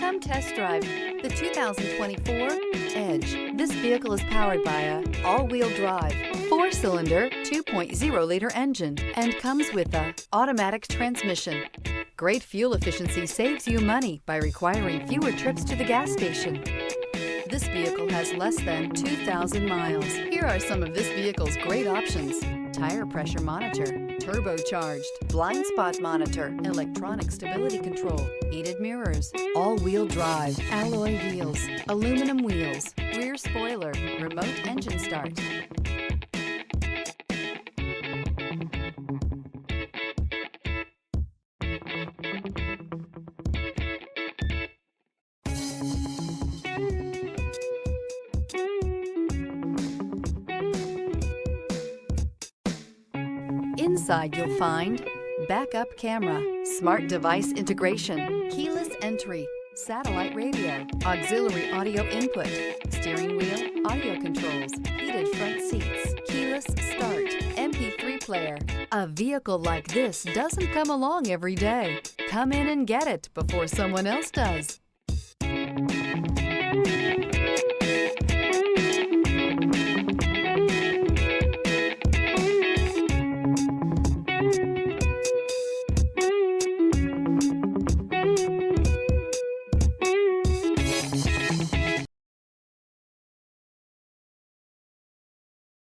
Come test drive the 2024 Edge. This vehicle is powered by a all-wheel drive, 4-cylinder, 2.0-liter engine and comes with a automatic transmission. Great fuel efficiency saves you money by requiring fewer trips to the gas station. This vehicle has less than 2,000 miles. Here are some of this vehicle's great options: tire pressure monitor, turbocharged, blind spot monitor, electronic stability control, heated mirrors, all-wheel drive, alloy wheels, aluminum wheels, rear spoiler, remote engine start. Inside you'll find backup camera, smart device integration, keyless entry, satellite radio, auxiliary audio input, steering wheel audio controls, heated front seats, keyless start, MP3 player. A vehicle like this doesn't come along every day. Come in and get it before someone else does.